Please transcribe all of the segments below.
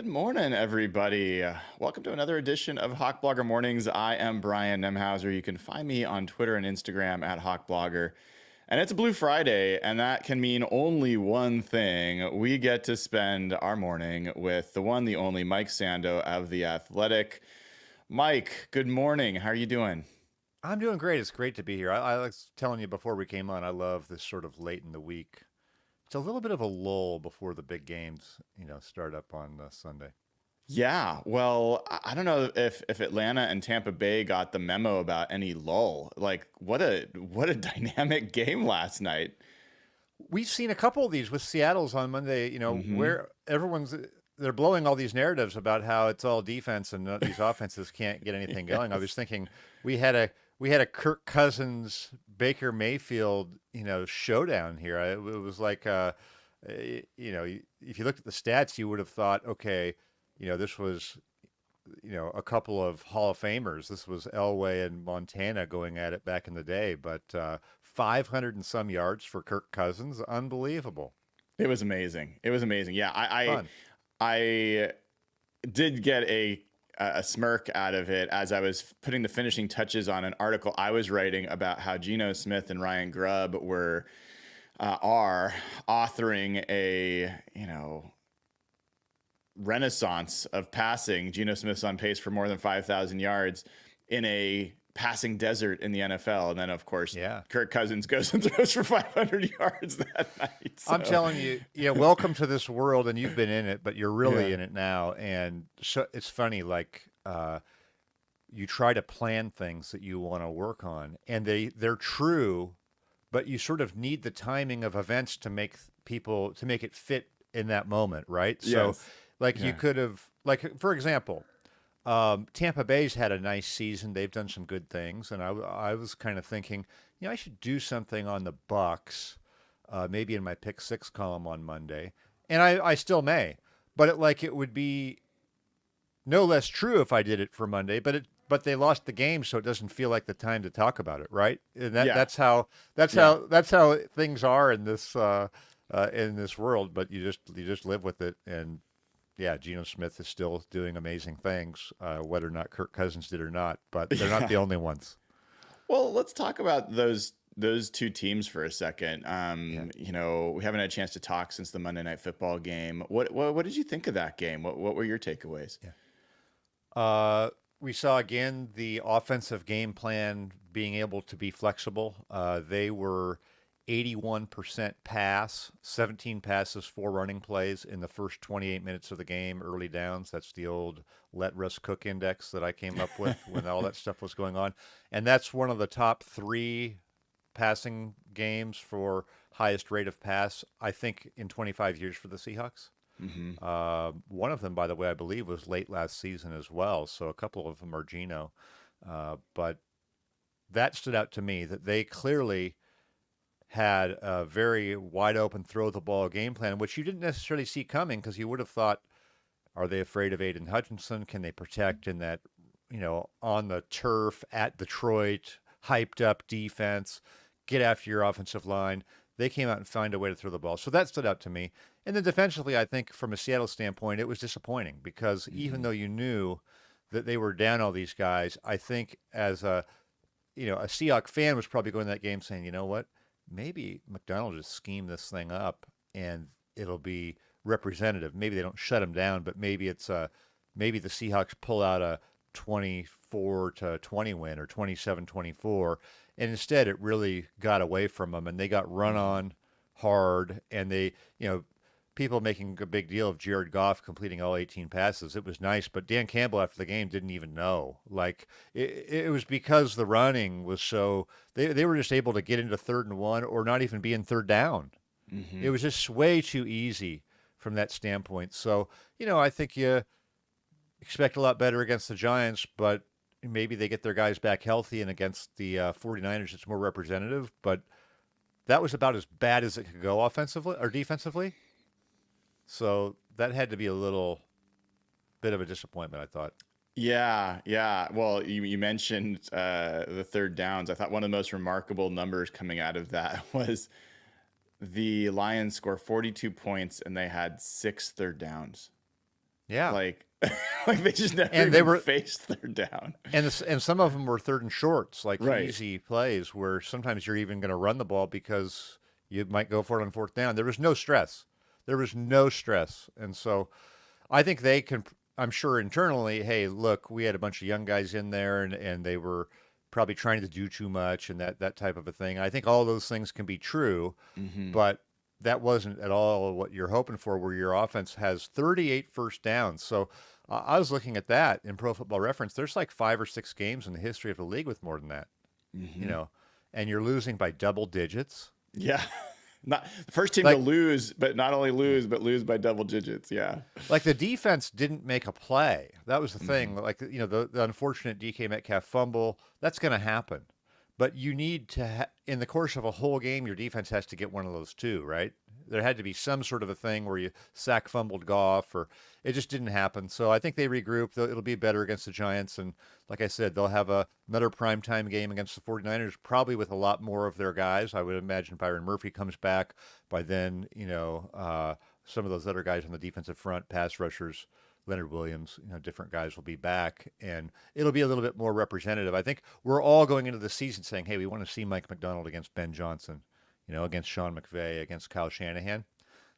Good morning, everybody. Welcome to another edition of Hawk Blogger Mornings. I am Brian Nemhauser. You can find me on Twitter and Instagram at Hawk Blogger. And it's a Blue Friday, and that can mean only one thing. We get to spend our morning with the one, the only Mike Sando of The Athletic. Mike, good morning. How are you doing? I'm doing great. It's great to be here. I was telling you before we came on, I love this sort of late in the week. It's a little bit of a lull before the big games, start up on Sunday. Yeah, well, I don't know if Atlanta and Tampa Bay got the memo about any lull. Like, what a dynamic game last night. We've seen a couple of these with Seattle's on Monday, Hmm. where they're blowing all these narratives about how it's all defense and these offenses can't get anything going. I was Yes. thinking we had a we had a Kirk Cousins Baker Mayfield, showdown here. It was like if you looked at the stats, you would have thought, okay, this was a couple of Hall of Famers. This was Elway and Montana going at it back in the day, but 500 and some yards for Kirk Cousins, unbelievable. It was amazing. It was amazing. Yeah, Fun. I did get a smirk out of it as I was putting the finishing touches on an article I was writing about how Geno Smith and Ryan Grubb are authoring a renaissance of passing. Geno Smith's on pace for more than 5,000 yards in a passing desert in the NFL. And then, of course, Yeah. Kirk Cousins goes and throws for 500 yards that night. I'm So, telling you, welcome to this world, and you've been in it, but you're yeah. really in it now. And so it's funny, like you try to plan things that you want to work on, and they're true, but you sort of need the timing of events to make it fit in that moment, right? So, Yes. like you Yeah. could have, like for example, Tampa Bay's had a nice season. They've done some good things, and I was kind of thinking, I should do something on the Bucks, maybe in my pick six column on Monday, and I still may, but it would be no less true if I did it for Monday. But they lost the game, so it doesn't feel like the time to talk about it, right? And Yeah. Yeah. that's how things are in this world. But you just live with it, and yeah, Geno Smith is still doing amazing things, whether or not Kirk Cousins did or not. But they're not Yeah. the only ones. Well, let's talk about those two teams for a second. Yeah. We haven't had a chance to talk since the Monday Night Football game. What did you think of that game? What were your takeaways? Yeah. We saw again the offensive game plan being able to be flexible. They were 81% pass, 17 passes, four running plays in the first 28 minutes of the game, early downs. That's the old let Russ cook index that I came up with when all that stuff was going on. And that's one of the top three passing games for highest rate of pass, I think, in 25 years for the Seahawks. Hmm. One of them, by the way, I believe was late last season as well. So a couple of them are Geno. But that stood out to me that they clearly had a very wide open throw the ball game plan, which you didn't necessarily see coming because you would have thought, are they afraid of Aiden Hutchinson? Can they protect in that, on the turf at Detroit, hyped up defense, get after your offensive line? They came out and found a way to throw the ball. So that stood out to me. And then defensively, I think from a Seattle standpoint, it was disappointing because even Hmm. though you knew that they were down all these guys, I think as a Seahawks fan was probably going to that game saying, you know what, maybe McDonald just schemed this thing up and it'll be representative. Maybe they don't shut him down, but maybe the Seahawks pull out a 24-20 win or 27-24, and instead it really got away from them and they got run Hmm. on hard, and people making a big deal of Jared Goff completing all 18 passes. It was nice, but Dan Campbell after the game didn't even know. Like it was because the running was so they were just able to get into third and one or not even be in third down. It Hmm. was just way too easy from that standpoint. So, I think you expect a lot better against the Giants, but maybe they get their guys back healthy, and against the 49ers it's more representative, but that was about as bad as it could go offensively or defensively. So that had to be a little bit of a disappointment, I thought. Yeah, yeah. Well, you mentioned the third downs. I thought one of the most remarkable numbers coming out of that was the Lions score 42 points and they had six third downs. Yeah. Like, like they just never And they even were faced third down. and some of them were third and shorts, like Right. easy plays where sometimes you're even going to run the ball because you might go for it on fourth down. There was no stress. There was no stress. And so I think they can, I'm sure internally, hey, look, we had a bunch of young guys in there and they were probably trying to do too much and that type of a thing. I think all those things can be true, Hmm. but that wasn't at all what you're hoping for, where your offense has 38 first downs. So I was looking at that in Pro Football Reference. There's like 5 or 6 games in the history of the league with more than that, you Hmm. know, and you're losing by double digits. Yeah. Not the first team to Like, lose, but not only yeah. lose, but lose by double digits. Yeah. Like the defense didn't make a play. That was the Hmm. thing. Like, the unfortunate DK Metcalf fumble, that's going to happen. But you need to, in the course of a whole game, your defense has to get one of those too, right? There had to be some sort of a thing where you sack fumbled Goff, or it just didn't happen. So I think they regroup. It'll be better against the Giants. And like I said, they'll have another primetime game against the 49ers, probably with a lot more of their guys. I would imagine Byron Murphy comes back by then, some of those other guys on the defensive front, pass rushers, Leonard Williams, different guys will be back, and it'll be a little bit more representative. I think we're all going into the season saying, "Hey, we want to see Mike McDonald against Ben Johnson, against Sean McVay, against Kyle Shanahan."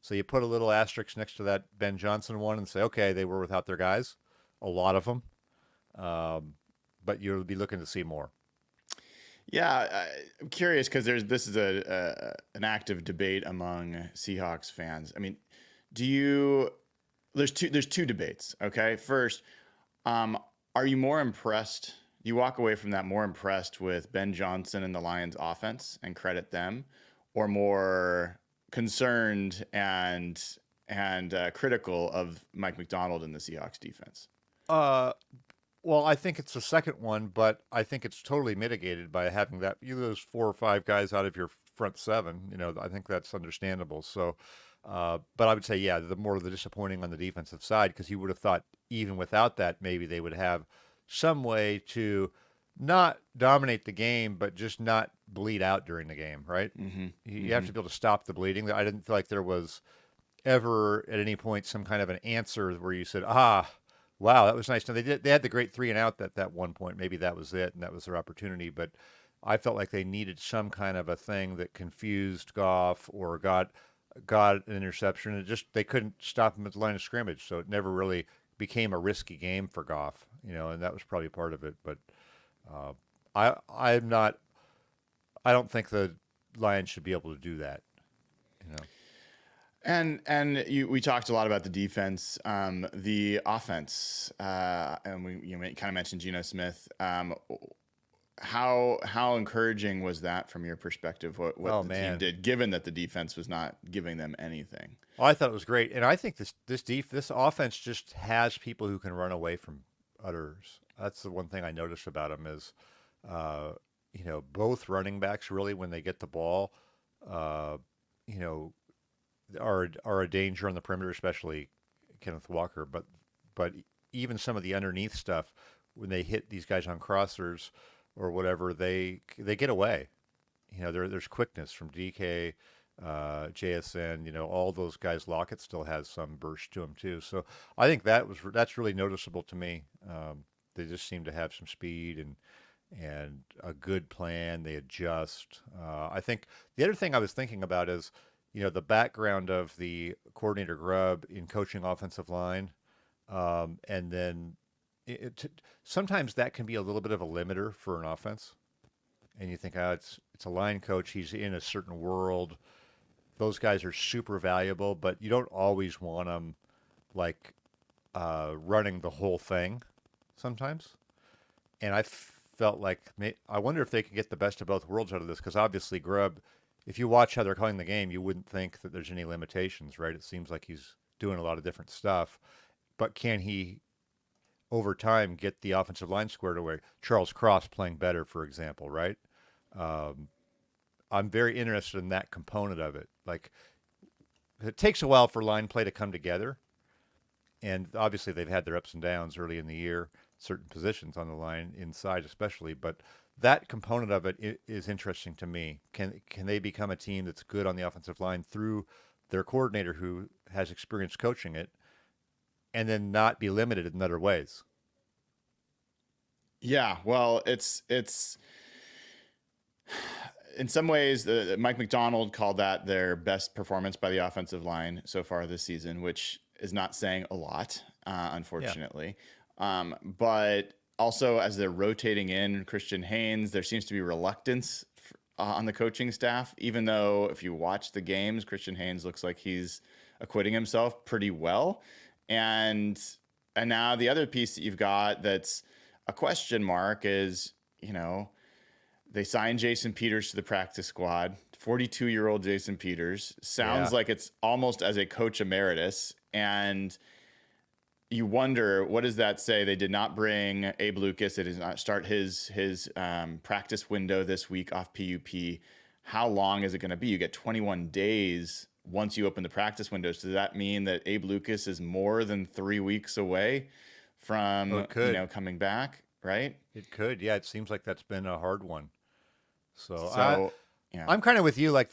So you put a little asterisk next to that Ben Johnson one and say, "Okay, they were without their guys, a lot of them, um, but you'll be looking to see more." Yeah, I'm curious because this is an active debate among Seahawks fans. I mean, do you there's two debates. Okay, first, um, are you more impressed? You walk away from that more impressed with Ben Johnson and the Lions offense and credit them, or more concerned and critical of Mike McDonald and the Seahawks defense? Uh, Well, I think it's the second one, but I think it's totally mitigated by having that you lose 4 or 5 guys out of your front seven. I think that's understandable. So, but I would say, yeah, the more the disappointing on the defensive side, because you would have thought even without that, maybe they would have some way to not dominate the game, but just not bleed out during the game, right? Mm-hmm. You have Mm-hmm. to be able to stop the bleeding. I didn't feel like there was ever at any point some kind of an answer where you said, wow, that was nice. Now they had the great 3 and out at that one point. Maybe that was it and that was their opportunity. But I felt like they needed some kind of a thing that confused Goff or got an interception. It just they couldn't stop him at the line of scrimmage, so it never really became a risky game for Goff. And that was probably part of it. But uh, I'm not. I don't think the Lions should be able to do that. You know. We talked a lot about the defense, the offense, and kind of mentioned Geno Smith. How encouraging was that from your perspective? What Oh the team man. did, given that the defense was not giving them anything. Oh, I thought it was great, and I think this offense just has people who can run away from others. That's the one thing I noticed about them is, uh, both running backs really when they get the ball, uh, you know, are a danger on the perimeter, especially Kenneth Walker. But even some of the underneath stuff when they hit these guys on crossers or whatever, they get away. There's quickness from DK, JSN. All those guys. Lockett still has some burst to him too. So I think that's really noticeable to me. They just seem to have some speed and a good plan. They adjust. I think the other thing I was thinking about is, the background of the coordinator Grubb in coaching offensive line, and then sometimes that can be a little bit of a limiter for an offense. And you think, it's a line coach. He's in a certain world. Those guys are super valuable, but you don't always want them like running the whole thing sometimes. And I felt like I wonder if they could get the best of both worlds out of this because obviously Grubb, if you watch how they're calling the game, you wouldn't think that there's any limitations, right? It seems like he's doing a lot of different stuff, but can he over time get the offensive line squared away? Charles Cross playing better, for example, right? Um, I'm very interested in that component of it. Like it takes a while for line play to come together, and obviously they've had their ups and downs early in the year, certain positions on the line inside especially, but that component of it is interesting to me. Can they become a team that's good on the offensive line through their coordinator who has experience coaching it and then not be limited in other ways. Yeah, well, it's in some ways, Mike McDonald called that their best performance by the offensive line so far this season, which is not saying a lot, Yeah. unfortunately. But also, as they're rotating in Christian Haynes, there seems to be reluctance on the coaching staff, even though if you watch the games, Christian Haynes looks like he's acquitting himself pretty well. And and now the other piece that you've got that's a question mark is, you know, they signed Jason Peters to the practice squad. 42-year-old Jason Peters sounds Yeah. like it's almost as a coach emeritus, and you wonder, what does that say? They did not bring Abe Lucas. It did not start his practice window this week off PUP. How long is it going to be? You get 21 days once you open the practice windows. Does that mean that Abe Lucas is more than 3 weeks away Oh, from it could. coming back? Right. It could. Yeah. It seems like that's been a hard one. So So yeah. I'm kind of with you. Like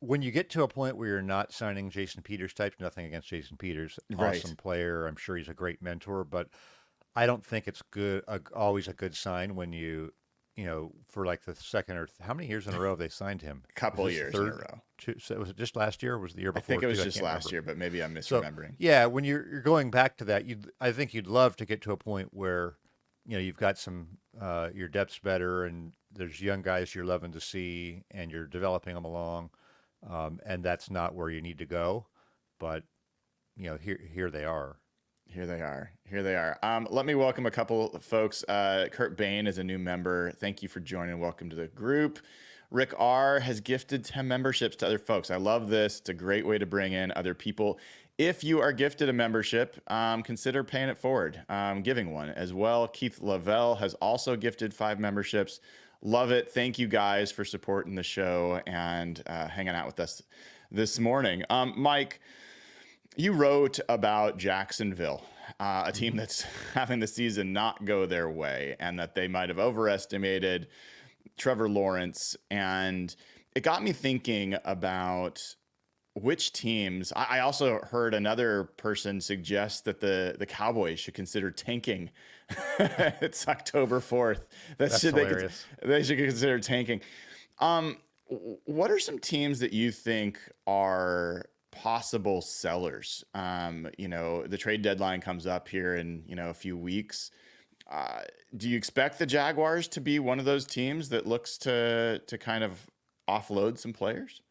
when you get to a point where you're not signing Jason Peters types, nothing against Jason Peters, Right. awesome player. I'm sure he's a great mentor, but I don't think it's good. Always a good sign when for like the second or how many years in a row have they signed him? Was Couple this the years in a third? row. So was it just last year? Or was it the year I before think it too? was I just can't last remember. year, but maybe I'm So misremembering. yeah, when you're going back to that, I think you'd love to get to a point where you've got some your depth's better, and there's young guys you're loving to see, and you're developing them along, and that's not where you need to go, but here they are. Here they are. Here they are. Let me welcome a couple of folks. Kurt Bain is a new member. Thank you for joining. Welcome to the group. Rick R has gifted 10 memberships to other folks. I love this. It's a great way to bring in other people. If you are gifted a membership, consider paying it forward, giving one as well. Keith Lavelle has also gifted 5 memberships. Love it. Thank you guys for supporting the show and hanging out with us this morning. Mike, you wrote about Jacksonville, a team Hmm. that's having the season not go their way and that they might have overestimated Trevor Lawrence. And it got me thinking about which teams. I also heard another person suggest that the Cowboys should consider tanking. It's October 4th. That That's should hilarious. they should consider tanking. Um, what are some teams that you think are possible sellers? The trade deadline comes up here in a few weeks. Uh, do you expect the Jaguars to be one of those teams that looks to kind of offload some players?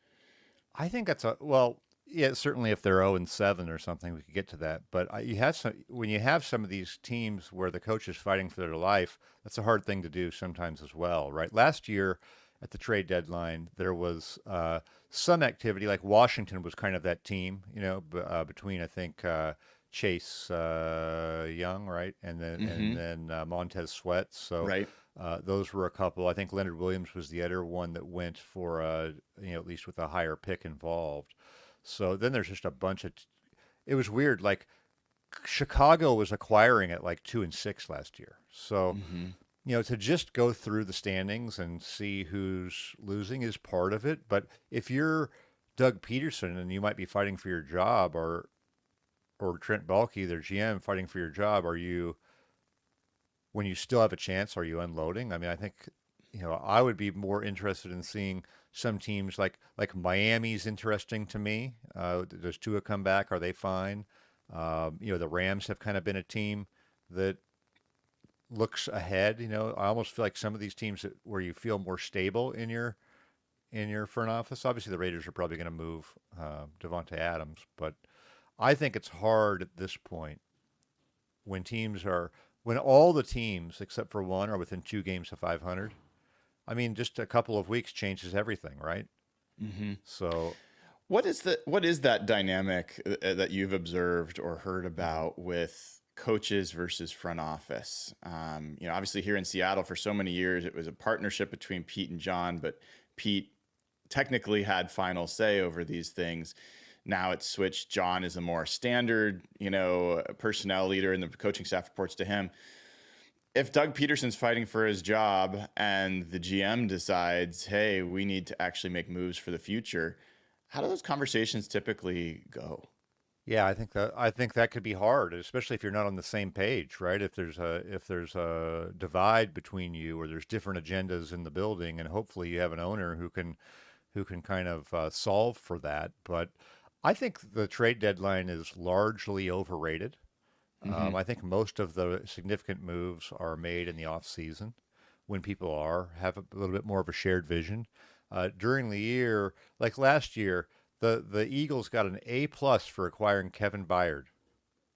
I think that's a well, yeah, certainly if they're 0-7 or something, we could get to that. But you have when you have some of these teams where the coach is fighting for their life, that's a hard thing to do sometimes as well, right? Last year at the trade deadline, there was some activity. Like Washington was kind of that team, between I think Chase Young, right, and Mm-hmm. then Montez Sweat. So Right. those were a couple. I think Leonard Williams was the other one that went for at least with a higher pick involved. So then there's just a bunch of. It was weird. Like Chicago was acquiring at like 2-6 last year. So Mm-hmm. to just go through the standings and see who's losing is part of it. But if you're Doug Peterson and you might be fighting for your job, or Trent Baalke, their GM, fighting for your job, are you when you still have a chance, are you unloading? I mean, I think, I would be more interested in seeing some teams like Miami's interesting to me. Does Tua come back? Are they fine? The Rams have kind of been a team that looks ahead. I almost feel like some of these teams where you feel more stable in your front office. Obviously, the Raiders are probably going to move Devontae Adams, but I think it's hard at this point when all the teams except for one are within 2 games of 500. I mean, just a couple of weeks changes everything, right? Mm-hmm. So, What is that dynamic that you've observed or heard about with coaches versus front office? Obviously here in Seattle for so many years it was a partnership between Pete and John, but Pete technically had final say over these things. Now it's switched. John is a more standard, personnel leader, and the coaching staff reports to him. If Doug Peterson's fighting for his job and the GM decides, hey, we need to actually make moves for the future, how do those conversations typically go? Yeah, I think that could be hard, especially if you're not on the same page, right? If there's a divide between you, or there's different agendas in the building, and hopefully you have an owner who can kind of solve for that. But I think the trade deadline is largely overrated. Hmm. I think most of the significant moves are made in the off season when people have a little bit more of a shared vision. During the year, like last year, the Eagles got an A+ for acquiring Kevin Byard.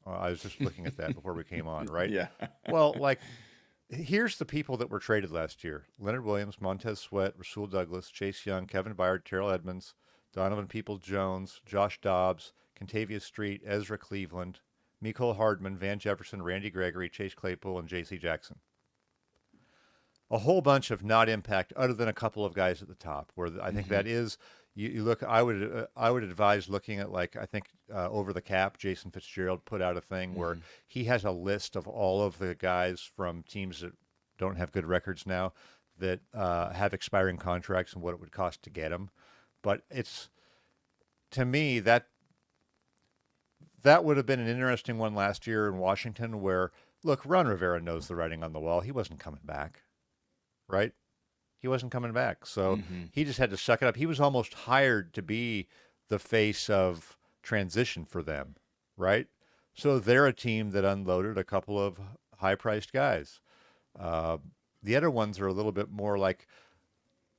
I was just looking at that before we came on, right? Yeah. Well, like here's the people that were traded last year: Leonard Williams, Montez Sweat, Rasul Douglas, Chase Young, Kevin Byard, Terrell Edmonds, Donovan Peoples-Jones, Josh Dobbs, Contavious Street, Ezra Cleveland, Mecole Hardman, Van Jefferson, Randy Gregory, Chase Claypool, and J.C. Jackson. A whole bunch of not impact, other than a couple of guys at the top. Where I think Hmm. that is, you look. I would advise looking at, like, I think Over the Cap. Jason Fitzgerald put out a thing where Hmm. he has a list of all of the guys from teams that don't have good records now, that have expiring contracts, and what it would cost to get them. But it's, to me, that would have been an interesting one last year in Washington, where, look, Ron Rivera knows the writing on the wall. He wasn't coming back, right? He wasn't coming back. So Hmm. he just had to suck it up. He was almost hired to be the face of transition for them, right? So they're a team that unloaded a couple of high-priced guys. Uh, the other ones are a little bit more like,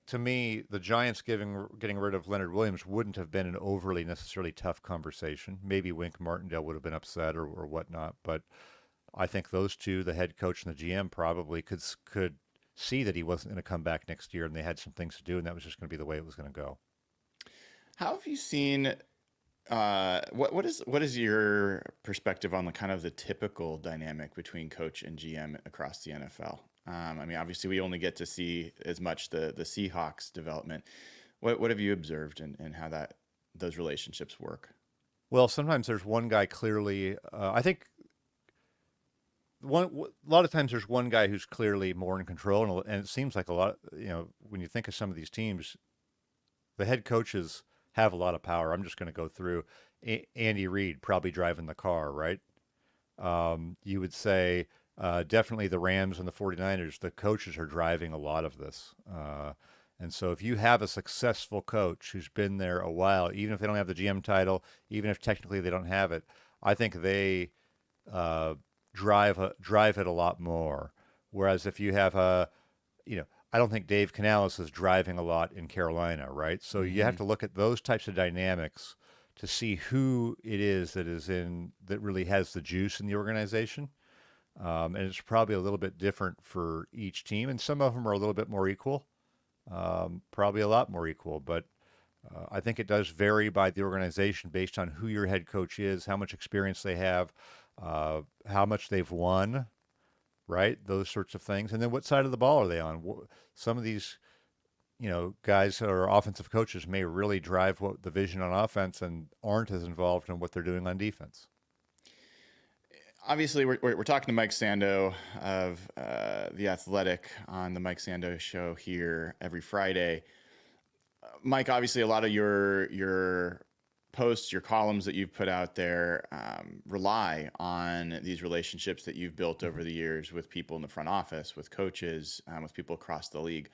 to me, the Giants getting rid of Leonard Williams wouldn't have been an overly necessarily tough conversation. Maybe Wink Martindale would have been upset, or whatnot, but I think those two, the head coach and the GM, probably could see that he wasn't going to come back next year, and they had some things to do, and that was just going to be the way it was going to go. How have you seen? What is your perspective on the kind of the typical dynamic between coach and GM across the NFL? I mean, obviously, we only get to see as much the Seahawks development. What have you observed and how those relationships work? Well, sometimes there's one guy clearly. I think a lot of times there's one guy who's clearly more in control, and it seems like a lot. When you think of some of these teams, the head coaches have a lot of power. I'm just going to go through. Andy Reid probably driving the car, right? You would say definitely the Rams and the 49ers, the coaches are driving a lot of this. And so if you have a successful coach who's been there a while, even if they don't have the GM title, even if technically they don't have it, I think they uh, drive it a lot more. Whereas if you have I don't think Dave Canales is driving a lot in Carolina, right? So you have Hmm. to look at those types of dynamics to see who it is that really has the juice in the organization. And it's probably a little bit different for each team, and some of them are a little bit more equal, probably a lot more equal. But I think it does vary by the organization based on who your head coach is, how much experience they have, how much they've won, right? Those sorts of things. And then what side of the ball are they on? Some of these, guys who are offensive coaches may really drive what the vision on offense and aren't as involved in what they're doing on defense. Obviously, we're talking to Mike Sando of The Athletic on the Mike Sando Show here every Friday. Mike, obviously, a lot of your posts, your columns that you've put out there rely on these relationships that you've built over the years with people in the front office, with coaches, with people across the league.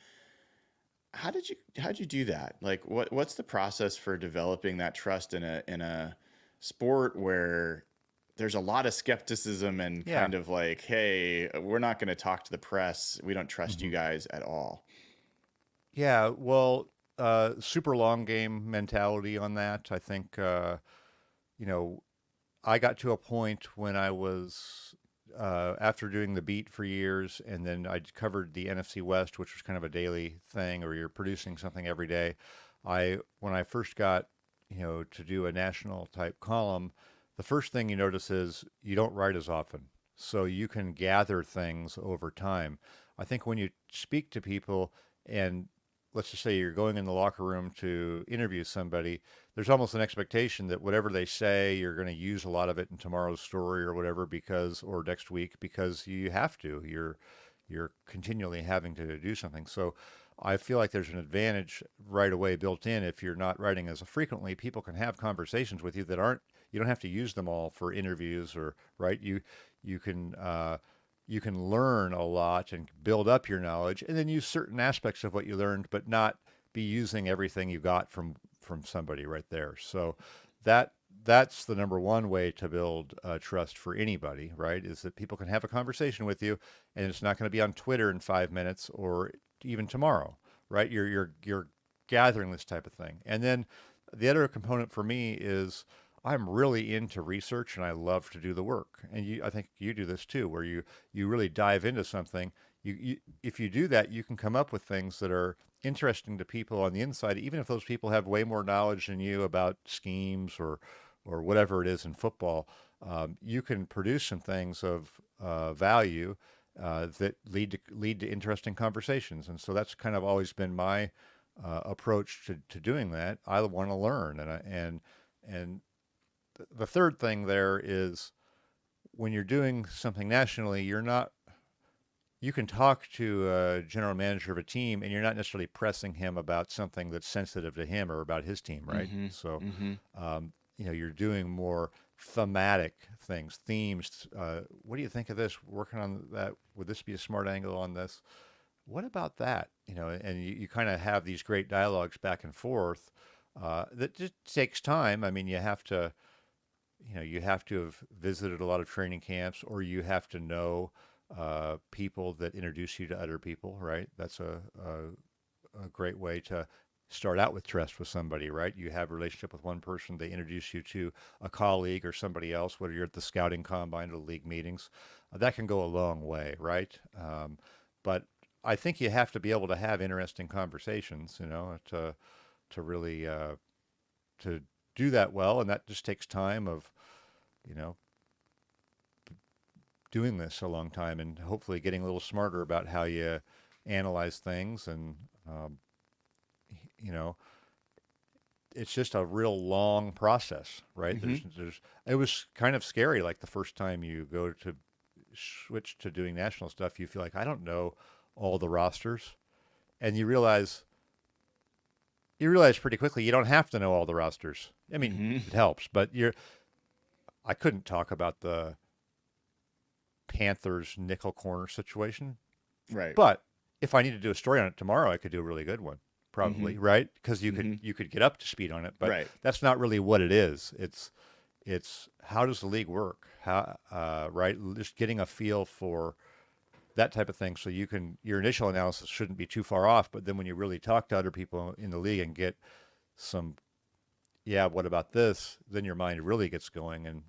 How did you do that? Like, what's the process for developing that trust in a sport where there's a lot of skepticism and Yeah. kind of like, hey, we're not going to talk to the press. We don't trust you hmm guys at all. Yeah. Well, super long game mentality on that. I think, you know, I got to a point when I was, after doing the beat for years, and then I covered the NFC West, which was kind of a daily thing, or you're producing something every day. When I first got, to do a national type column, the first thing you notice is you don't write as often. So you can gather things over time. I think when you speak to people, and let's just say you're going in the locker room to interview somebody, there's almost an expectation that whatever they say, you're going to use a lot of it in tomorrow's story or whatever, or next week, because you have to. You're continually having to do something. So I feel like there's an advantage right away built in. If you're not writing as frequently, people can have conversations with you that aren't, you don't have to use them all for interviews or, right? You can, you can learn a lot and build up your knowledge and then use certain aspects of what you learned, but not be using everything you got from somebody right there. So that that's the number one way to build trust for anybody, right? Is that people can have a conversation with you, and it's not going to be on Twitter in 5 minutes or even tomorrow, right? You're gathering this type of thing, and then the other component for me is I'm really into research and I love to do the work. And I think you do this too, where you really dive into something. If you do that, you can come up with things that are interesting to people on the inside, even if those people have way more knowledge than you about schemes or whatever it is in football. You can produce some things of value that lead to interesting conversations. And so that's kind of always been my approach to doing that. I want to learn, and the third thing there is when you're doing something nationally, you're not. You can talk to a general manager of a team, and you're not necessarily pressing him about something that's sensitive to him or about his team, right? Mm-hmm. So, Mm-hmm. you're doing more thematic things, themes. What do you think of this? Working on that? Would this be a smart angle on this? What about that? And you kind of have these great dialogues back and forth. That just takes time. I mean, you have to have visited a lot of training camps, or you have to know people that introduce you to other people, right? That's a great way to start out with trust with somebody, right? You have a relationship with one person, they introduce you to a colleague or somebody else, whether you're at the scouting combine or the league meetings. That can go a long way, right? But I think you have to be able to have interesting conversations, to really to do that well, and that just takes time of, you know, doing this a long time and hopefully getting a little smarter about how you analyze things. And um, you know, it's just a real long process, right? Mm-hmm. It was kind of scary, like the first time you go to switch to doing national stuff, you feel like I don't know all the rosters, and you realize pretty quickly you don't have to know all the rosters. I mean, Mm-hmm. it helps, but I couldn't talk about the Panthers nickel corner situation. Right. But if I need to do a story on it tomorrow, I could do a really good one, Mm-hmm. probably, right? Because Mm-hmm. you could get up to speed on it, but Right. that's not really what it is. It's how does the league work? How right? Just getting a feel for that type of thing, so your initial analysis shouldn't be too far off. But then when you really talk to other people in the league and get some, yeah, what about this? Then your mind really gets going, and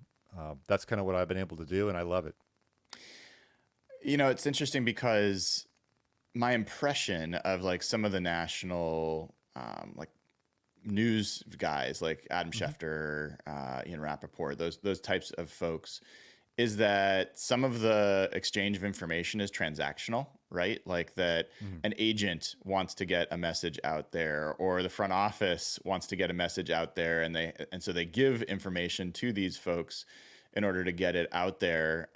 that's kind of what I've been able to do, and I love it. It's interesting because my impression of like some of the national like news guys like Adam Hmm. Schefter, Ian Rappaport, those types of folks, is that some of the exchange of information is transactional, right? Like that Hmm. an agent wants to get a message out there, or the front office wants to get a message out there, and so they give information to these folks in order to get it out there.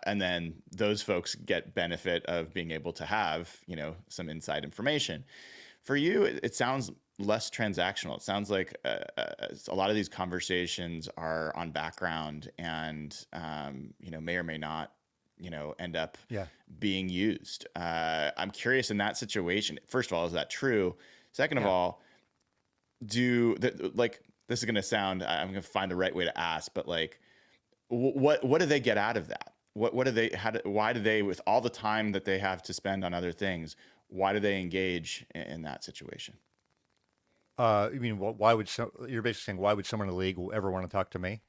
And then those folks get benefit of being able to have some inside information. For you, it sounds less transactional. It sounds like a lot of these conversations are on background and may or may not end up Yeah. being used. I'm curious in that situation. First of all, is that true? Second of Yeah. all, like this is going to sound. I'm going to find the right way to ask, but like what do they get out of that? What do they why do they, with all the time that they have to spend on other things, why do they engage in that situation? You mean why would you're basically saying why would someone in the league ever want to talk to me?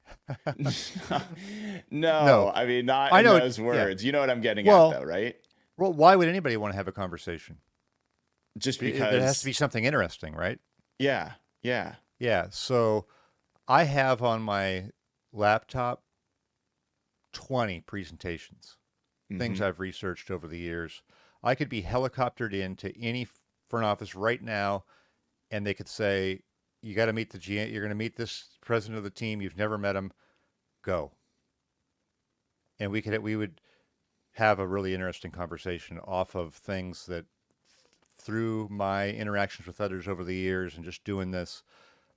No, No, I mean not I in know. those Yeah. words. You know what I'm getting at Well, though, right? why would anybody want to have a conversation? Just There has to because be something interesting, right? yeah, yeah. Yeah. So I have on my laptop 20 presentations, things Mhm. I've researched over the years. I could be helicoptered into any front office right now, and they could say, "You got to meet the GM. You're going to meet this president of the team. You've never met him. Go." And we would have a really interesting conversation off of things that through my interactions with others over the years and just doing this,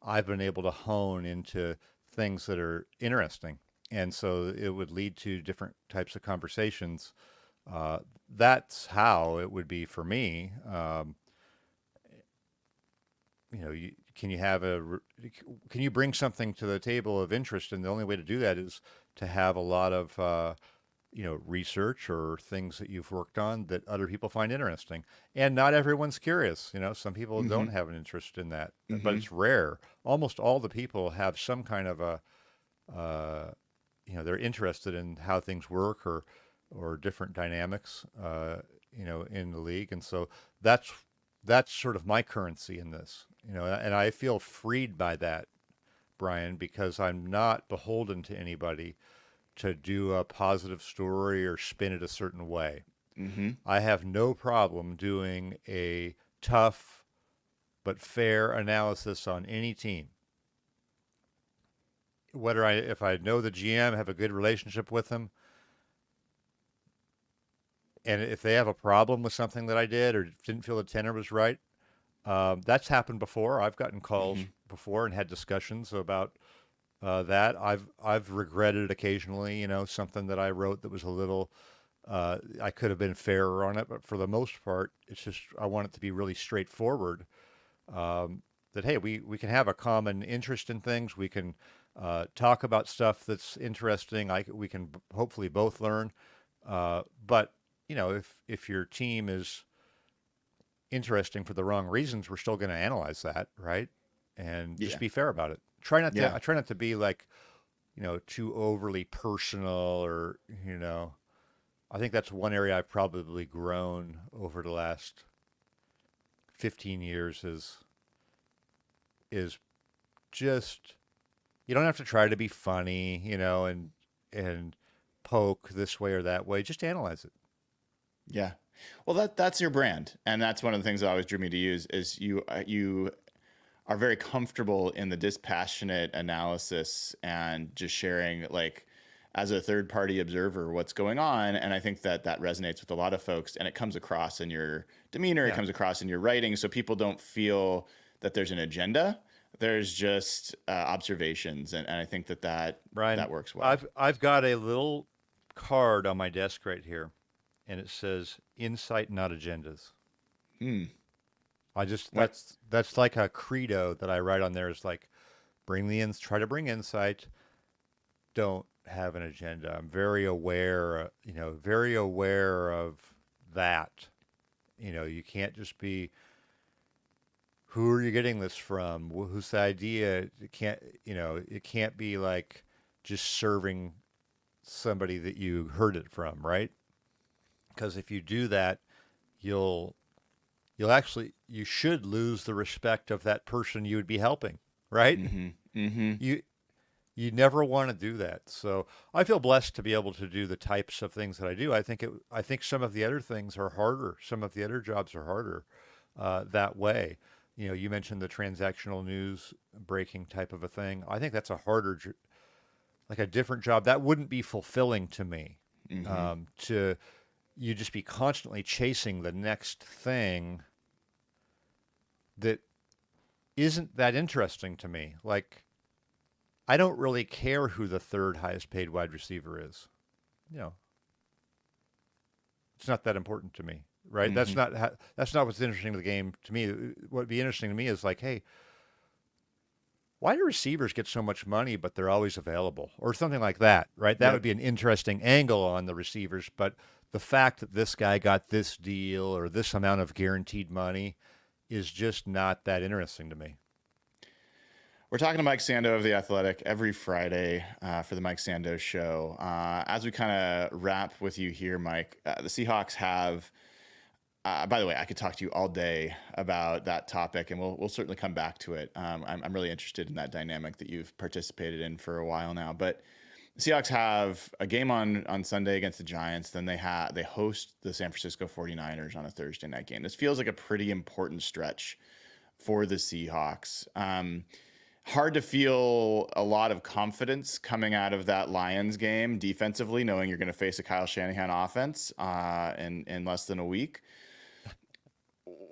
I've been able to hone into things that are interesting. And so it would lead to different types of conversations. Uh, that's how it would be for me. Can you have can you bring something to the table of interest? And the only way to do that is to have a lot of research or things that you've worked on that other people find interesting. And not everyone's curious. Some people don't Mm-hmm. have an interest in that, but Mm-hmm. it's rare. Almost all the people have some kind of they're interested in how things work or different dynamics, in the league. And so that's that's sort of my currency in this, and I feel freed by that, Brian, because I'm not beholden to anybody to do a positive story or spin it a certain way. Mm-hmm. I have no problem doing a tough but fair analysis on any team. If I know the GM, have a good relationship with them, and if they have a problem with something that I did or didn't feel the tenor was right, that's happened before. I've gotten calls Mm-hmm. before and had discussions about that. I've regretted occasionally, something that I wrote that was a little. I could have been fairer on it, but for the most part, it's just I want it to be really straightforward. That hey, we can have a common interest in things. We can talk about stuff that's interesting. We can hopefully both learn. But if your team is interesting for the wrong reasons, we're still going to analyze that, right? And just Yeah. be fair about it. Try not to. Yeah. I try not to be like too overly personal or I think that's one area I've probably grown over the last 15 years is just you don't have to try to be funny, and poke this way or that way. Just analyze it. Yeah. Well, that's your brand, and that's one of the things that always drew me to use is you are very comfortable in the dispassionate analysis and just sharing like as a third party observer what's going on, and I think that that resonates with a lot of folks, and it comes across in your demeanor, it Yeah. comes across in your writing, so people don't feel that there's an agenda. There's just observations, and I think that Brian, that works well. I've got a little card on my desk right here, and it says "Insight, not agendas." Hmm. I just What? that's like a credo that I write on there. Is like try to bring insight. Don't have an agenda. I'm very aware, very aware of that. You can't just be who are you getting this from? Who's the idea? It can't be like just serving somebody that you heard it from, right? Because if you do that, you'll you should lose the respect of that person you would be helping, right? Mm-hmm. Mm-hmm. You you never want to do that. So I feel blessed to be able to do the types of things that I do. I think some of the other things are harder. Some of the other jobs are harder that way. You mentioned the transactional news breaking type of a thing. I think that's a like a different job that wouldn't be fulfilling to me. Mm-hmm. To you just be constantly chasing the next thing that isn't that interesting to me. Like I don't really care who the third highest paid wide receiver is. You know, it's not that important to me, right? Mm-hmm. That's not what's interesting to the game to me. What would be interesting to me is like, hey, why do receivers get so much money but they're always available or something like that, right? That would Yep. be an interesting angle on the receivers, but the fact that this guy got this deal or this amount of guaranteed money is just not that interesting to me. We're talking to Mike Sando of The Athletic every Friday for the Mike Sando Show. As we kind of wrap with you here, Mike, the Seahawks have. By the way, I could talk to you all day about that topic, and we'll certainly come back to it. I'm really interested in that dynamic that you've participated in for a while now. But the Seahawks have a game on Sunday against the Giants. Then they host the San Francisco 49ers on a Thursday night game. This feels like a pretty important stretch for the Seahawks. Hard to feel a lot of confidence coming out of that Lions game defensively, knowing you're going to face a Kyle Shanahan offense in less than a week.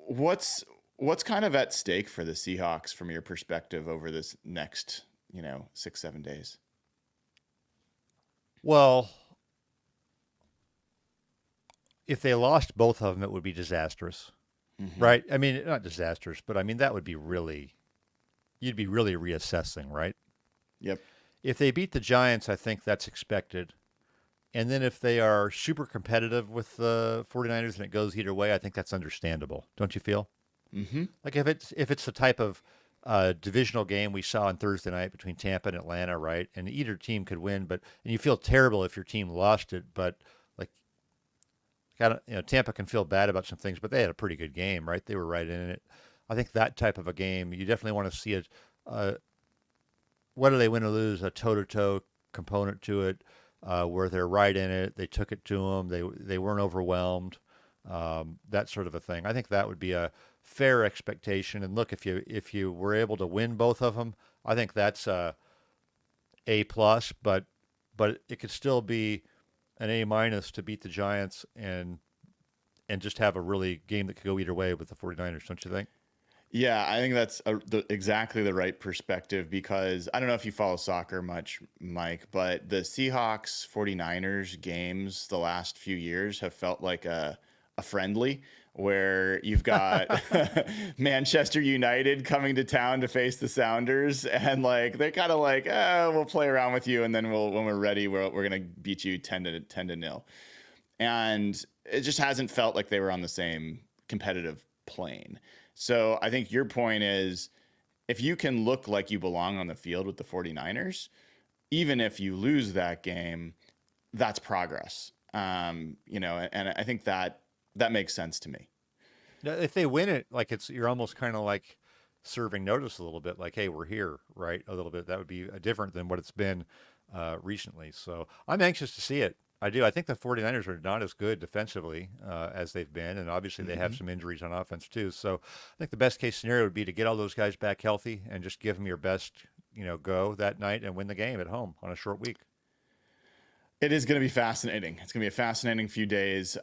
what's what's kind of at stake for the Seahawks from your perspective over this next, 6, 7 days? Well, if they lost both of them, it would be disastrous, Hmm. right? I mean, not disastrous, but I mean that would be really you'd be really reassessing, right? Yep. If they beat the Giants, I think that's expected. And then if they are super competitive with the 49ers and it goes either way, I think that's understandable. Don't you feel? Hmm. Like if it's the type of divisional game we saw on Thursday night between Tampa and Atlanta, right? And either team could win, but and you feel terrible if your team lost it, but like kind of Tampa can feel bad about some things, but they had a pretty good game, right? They were right in it. I think that type of a game, you definitely want to see it. Whether they win or lose, a toe-to-toe component to it, where they're right in it. They took it to them. They weren't overwhelmed. That sort of a thing. I think that would be a fair expectation. And look, if you were able to win both of them, I think that's A plus. But it could still be an A minus to beat the Giants and just have a really game that could go either way with the 49ers, don't you think? Yeah, I think that's exactly the right perspective because I don't know if you follow soccer much, Mike, but the Seahawks 49ers games the last few years have felt like a friendly where you've got Manchester United coming to town to face the Sounders, and like they're kind of like, we'll play around with you, and then when we're ready, we're gonna beat you 10 to nil, and it just hasn't felt like they were on the same competitive plane. So I think your point is if you can look like you belong on the field with the 49ers, even if you lose that game, that's progress. And I think that makes sense to me. Now, if they win it, like you're almost kind of like serving notice a little bit, like, hey, we're here, right? A little bit. That would be different than what it's been recently. So I'm anxious to see it. I do. I think the 49ers are not as good defensively as they've been, and obviously they have Hmm. some injuries on offense too. So I think the best case scenario would be to get all those guys back healthy and just give them your best, go that night and win the game at home on a short week. It is going to be fascinating. It's going to be a fascinating few days.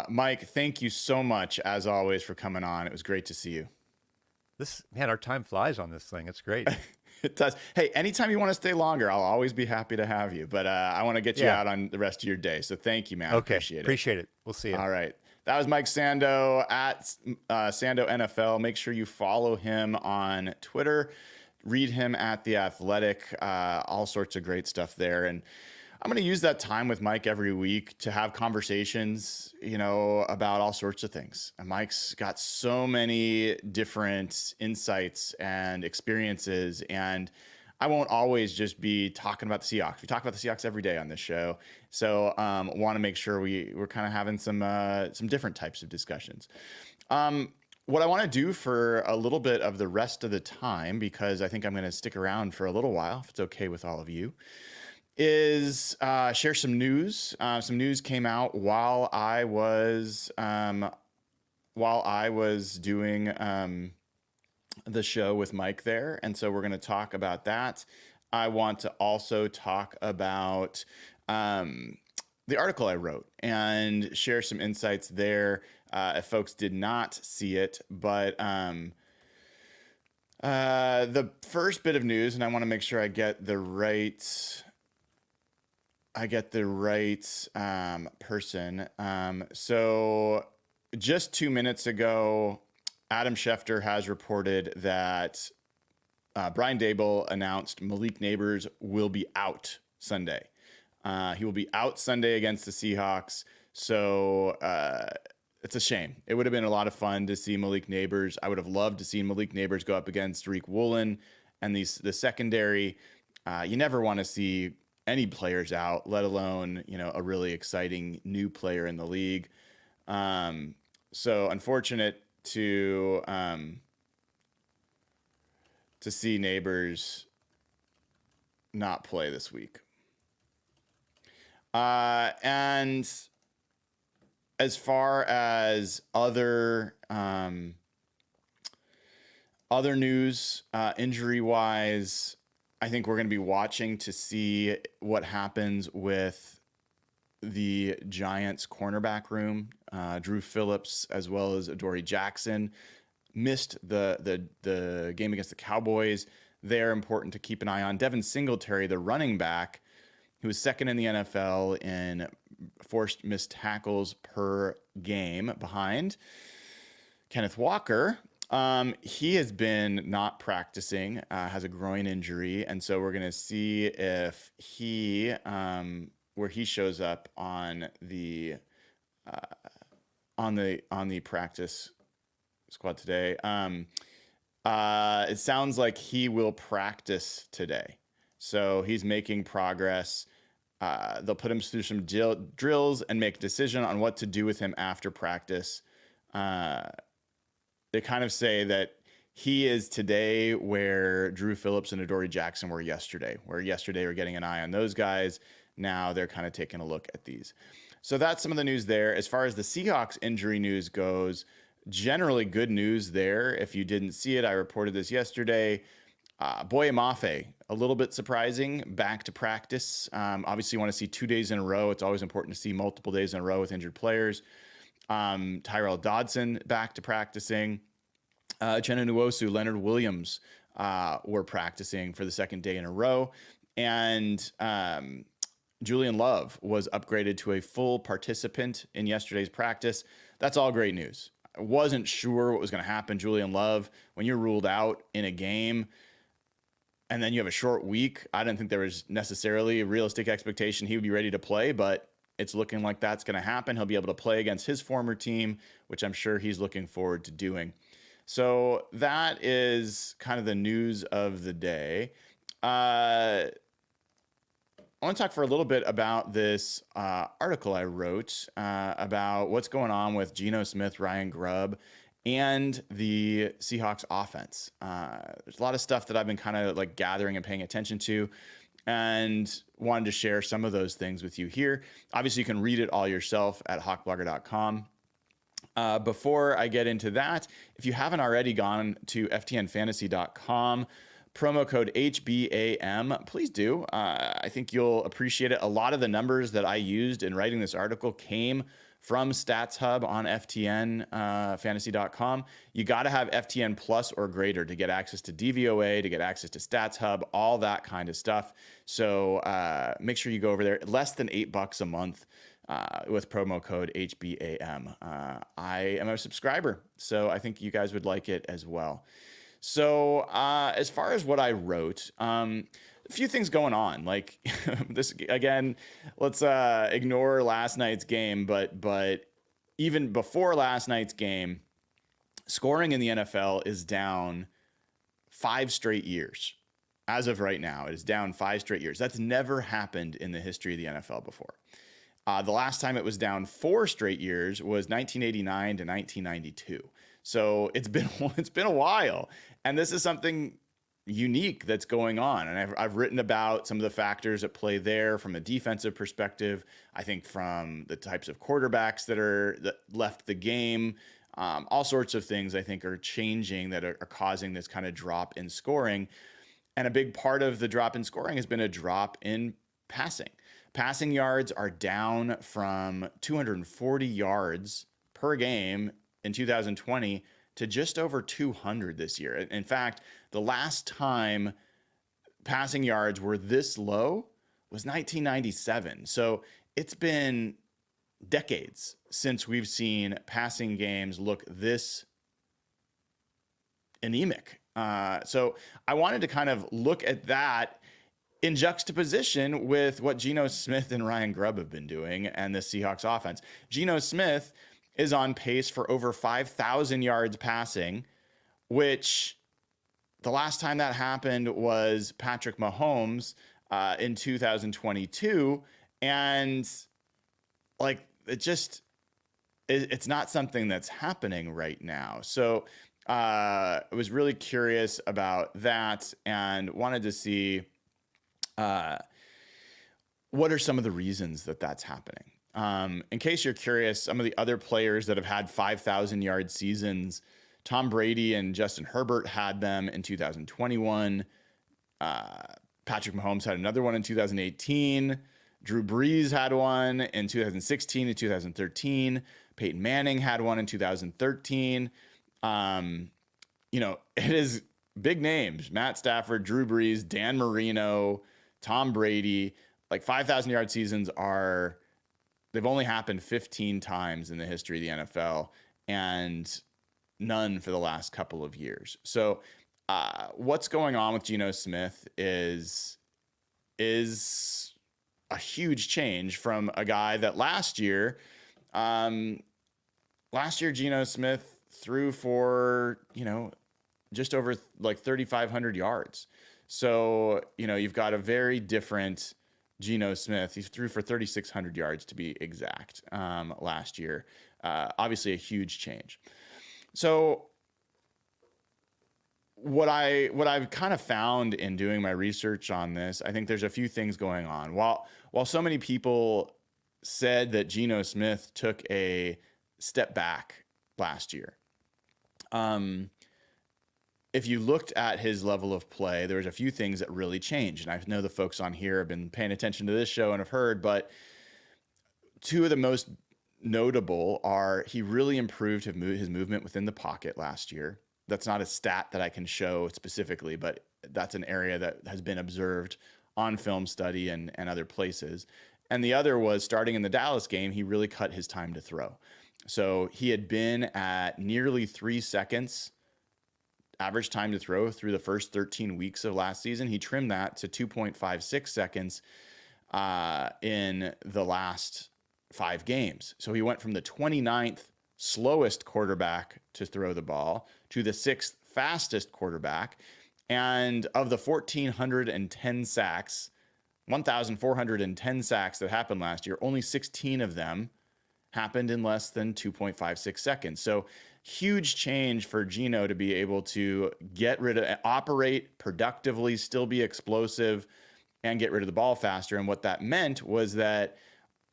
Mike, thank you so much, as always, for coming on. It was great to see you. This man, our time flies on this thing. It's great. It does. Hey, anytime you want to stay longer, I'll always be happy to have you. But I want to get you Yeah. out on the rest of your day. So thank you, man. Okay. Appreciate it. Appreciate it. We'll see you. All right. That was Mike Sando at Sando NFL. Make sure you follow him on Twitter. Read him at The Athletic. All sorts of great stuff there. And I'm going to use that time with Mike every week to have conversations, about all sorts of things. And Mike's got so many different insights and experiences. And I won't always just be talking about the Seahawks. We talk about the Seahawks every day on this show. So want to make sure we're kind of having some different types of discussions. What I want to do for a little bit of the rest of the time, because I think I'm going to stick around for a little while, if it's okay with all of you, is share some news. Some news came out while I was doing the show with Mike there, and so we're going to talk about that. I want to also talk about the article I wrote and share some insights there. If folks did not see it, but the first bit of news, and I want to make sure I get the right person. So just 2 minutes ago, Adam Schefter has reported that Brian Dable announced Malik Neighbors will be out Sunday. He will be out Sunday against the Seahawks. So it's a shame. It would have been a lot of fun to see Malik Neighbors. I would have loved to see Malik Neighbors go up against Tariq Woolen and the secondary. You never want to see any players out, let alone a really exciting new player in the league. So unfortunate to see Neighbors not play this week. And as far as other news, injury wise, I think we're going to be watching to see what happens with the Giants cornerback room. Drew Phillips as well as Adoree Jackson missed the game against the Cowboys. They're important to keep an eye on. Devin Singletary, the running back, who was second in the NFL in forced missed tackles per game behind Kenneth Walker. He has been not practicing, has a groin injury, and so we're going to see if he where he shows up on the practice squad today. It sounds like he will practice today, so he's making progress. They'll put him through some drills and make a decision on what to do with him after practice. They kind of say that he is today where Drew Phillips and Adoree Jackson were yesterday, where yesterday we're getting an eye on those guys. Now they're kind of taking a look at these. So that's some of the news there. As far as the Seahawks injury news goes, generally good news there. If you didn't see it, I reported this yesterday. Boye Mafe, a little bit surprising, back to practice. Obviously, you want to see 2 days in a row. It's always important to see multiple days in a row with injured players. Tyrell Dodson back to practicing. Uchenna Nwosu, Leonard Williams were practicing for the second day in a row. And Julian Love was upgraded to a full participant in yesterday's practice. That's all great news. I wasn't sure what was going to happen. Julian Love, when you're ruled out in a game and then you have a short week, I didn't think there was necessarily a realistic expectation he would be ready to play, but it's looking like that's going to happen. He'll be able to play against his former team, which I'm sure he's looking forward to doing. So that is kind of the news of the day. I want to talk for a little bit about this article I wrote about what's going on with Geno Smith, Ryan Grubb, and the Seahawks offense. There's a lot of stuff that I've been kind of like gathering and paying attention to, and wanted to share some of those things with you here. Obviously, you can read it all yourself at hawkblogger.com. Before I get into that, if you haven't already gone to ftnfantasy.com, promo code HBAM, please do. I think you'll appreciate it. A lot of the numbers that I used in writing this article came from Stats Hub on ftnfantasy.com. You got to have FTN Plus or greater to get access to DVOA, to get access to Stats Hub, all that kind of stuff. So make sure you go over there. Less than $8 a month with promo code HBAM. I am a subscriber, so I think you guys would like it as well. So as far as what I wrote, a few things going on. Like this again, let's ignore last night's game, but even before last night's game, scoring in the NFL is down 5 straight years. As of right now, it is down 5 straight years. That's never happened in the history of the NFL before. The last time it was down 4 straight years was 1989 to 1992. So it's been a while, and this is something unique that's going on. And I've written about some of the factors at play there from a defensive perspective. I think from the types of quarterbacks that left the game, all sorts of things I think are changing that are causing this kind of drop in scoring. And a big part of the drop in scoring has been a drop in passing. Passing yards are down from 240 yards per game in 2020 to just over 200 this year. In fact, the last time passing yards were this low was 1997. So it's been decades since we've seen passing games look this anemic. So I wanted to kind of look at that in juxtaposition with what Geno Smith and Ryan Grubb have been doing and the Seahawks offense. Geno Smith is on pace for over 5,000 yards passing, which the last time that happened was Patrick Mahomes in 2022. And like, it's not something that's happening right now. So I was really curious about that and wanted to see what are some of the reasons that that's happening. In case you're curious, some of the other players that have had 5,000 yard seasons, Tom Brady and Justin Herbert had them in 2021. Patrick Mahomes had another one in 2018. Drew Brees had one in 2016 and 2013. Peyton Manning had one in 2013. It is big names: Matt Stafford, Drew Brees, Dan Marino, Tom Brady. Like 5,000 yard seasons they've only happened 15 times in the history of the NFL, and none for the last couple of years. So what's going on with Geno Smith is a huge change from a guy that last year Geno Smith threw for, just over like 3,500 yards. So, you've got a very different Geno Smith. He threw for 3,600 yards to be exact last year. Obviously a huge change. So what I've kind of found in doing my research on this, I think there's a few things going on. While so many people said that Geno Smith took a step back last year, if you looked at his level of play, there was a few things that really changed. And I know the folks on here have been paying attention to this show and have heard, but two of the most notable are he really improved his movement within the pocket last year. That's not a stat that I can show specifically, but that's an area that has been observed on film study and other places. And the other was, starting in the Dallas game, he really cut his time to throw. So he had been at nearly 3 seconds average time to throw through the first 13 weeks of last season. He trimmed that to 2.56 seconds in the last 5 games. So he went from the 29th slowest quarterback to throw the ball to the 6th fastest quarterback. And of the 1,410 sacks, 1,410 sacks that happened last year, only 16 of them happened in less than 2.56 seconds. So huge change for Geno to be able to operate productively, still be explosive, and get rid of the ball faster. And what that meant was that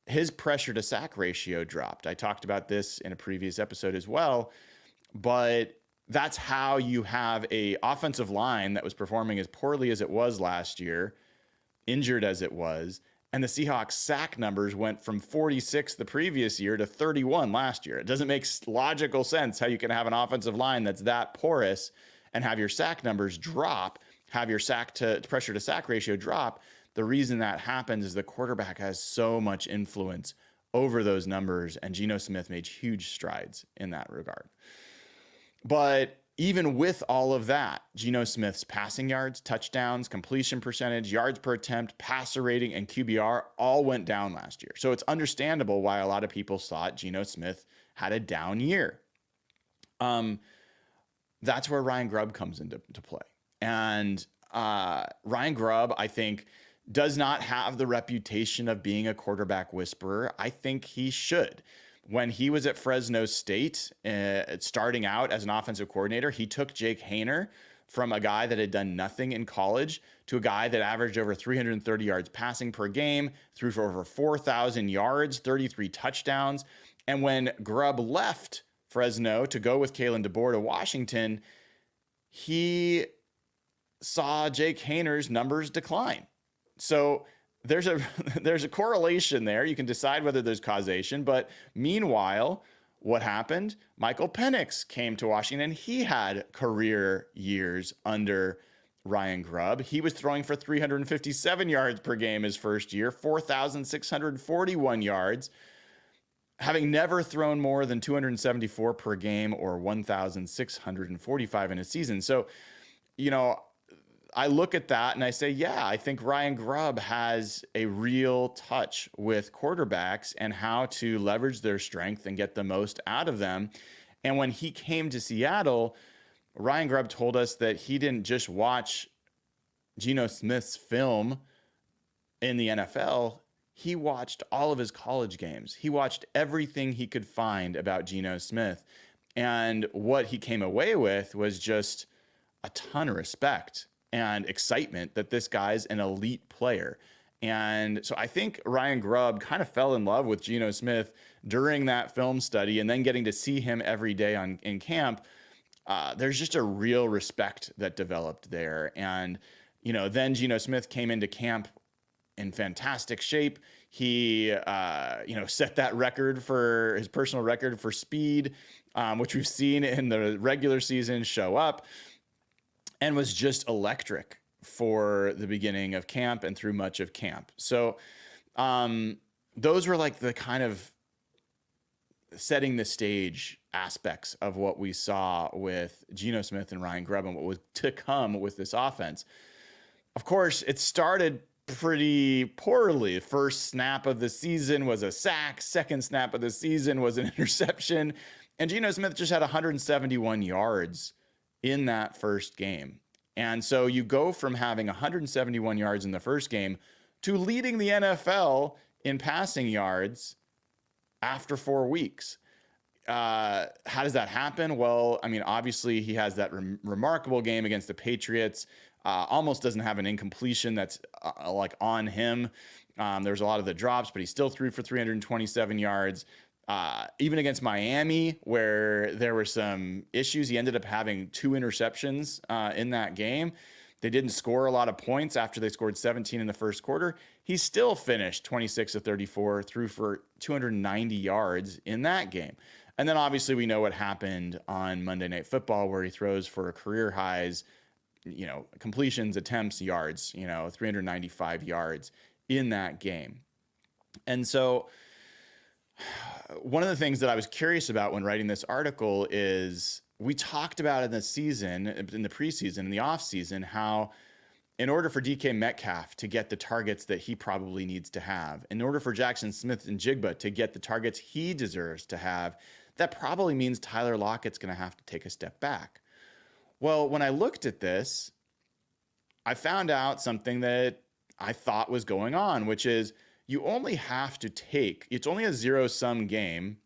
his pressure to sack ratio dropped. I talked about this in a previous episode as well, but that's how you have a offensive line that was performing as poorly as it was last year, injured as it was, and the Seahawks sack numbers went from 46 the previous year to 31 last year. It doesn't make logical sense how you can have an offensive line that's that porous and have your sack numbers drop, have your pressure to sack ratio drop. The reason that happens is the quarterback has so much influence over those numbers, and Geno Smith made huge strides in that regard. But even with all of that, Geno Smith's passing yards, touchdowns, completion percentage, yards per attempt, passer rating, and QBR all went down last year. So it's understandable why a lot of people thought Geno Smith had a down year. That's where Ryan Grubb comes into play. And Ryan Grubb, I think, does not have the reputation of being a quarterback whisperer. I think he should. When he was at Fresno State, starting out as an offensive coordinator, he took Jake Haener from a guy that had done nothing in college to a guy that averaged over 330 yards passing per game, threw for over 4,000 yards, 33 touchdowns. And when Grubb left Fresno to go with Kalen DeBoer to Washington, he saw Jake Haener's numbers decline. So there's a correlation there. You can decide whether there's causation, but meanwhile, what happened? Michael Penix came to Washington. He had career years under Ryan Grubb. He was throwing for 357 yards per game his first year, 4,641 yards, having never thrown more than 274 per game or 1,645 in a season. So, I look at that and I say, yeah, I think Ryan Grubb has a real touch with quarterbacks and how to leverage their strength and get the most out of them. And when he came to Seattle, Ryan Grubb told us that he didn't just watch Geno Smith's film in the NFL. He watched all of his college games. He watched everything he could find about Geno Smith. And what he came away with was just a ton of respect and excitement that this guy's an elite player. And so I think Ryan Grubb kind of fell in love with Geno Smith during that film study, and then getting to see him every day in camp. There's just a real respect that developed there. And, then Geno Smith came into camp in fantastic shape. He, set that record for his personal record for speed, which we've seen in the regular season show up, and was just electric for the beginning of camp and through much of camp. So those were like the kind of setting the stage aspects of what we saw with Geno Smith and Ryan Grubb and what was to come with this offense. Of course, it started pretty poorly. First snap of the season was a sack. Second snap of the season was an interception. And Geno Smith just had 171 yards in that first game. And so you go from having 171 yards in the first game to leading the NFL in passing yards after 4 weeks. How does that happen? Well, I mean, obviously he has that remarkable game against the Patriots. Almost doesn't have an incompletion that's like on him. There's a lot of the drops, but he still threw for 327 yards. Even against Miami, where there were some issues, he ended up having 2 interceptions in that game. They didn't score a lot of points after they scored 17 in the first quarter. He still finished 26 of 34, threw for 290 yards in that game. And then obviously we know what happened on Monday Night Football, where he throws for a career highs, completions, attempts, yards, 395 yards in that game. And so one of the things that I was curious about when writing this article is we talked about in the season, in the preseason, in the offseason, how in order for DK Metcalf to get the targets that he probably needs to have, in order for Jackson Smith and Jigba to get the targets he deserves to have, that probably means Tyler Lockett's going to have to take a step back. Well, when I looked at this, I found out something that I thought was going on, which is you only have to it's only a zero-sum game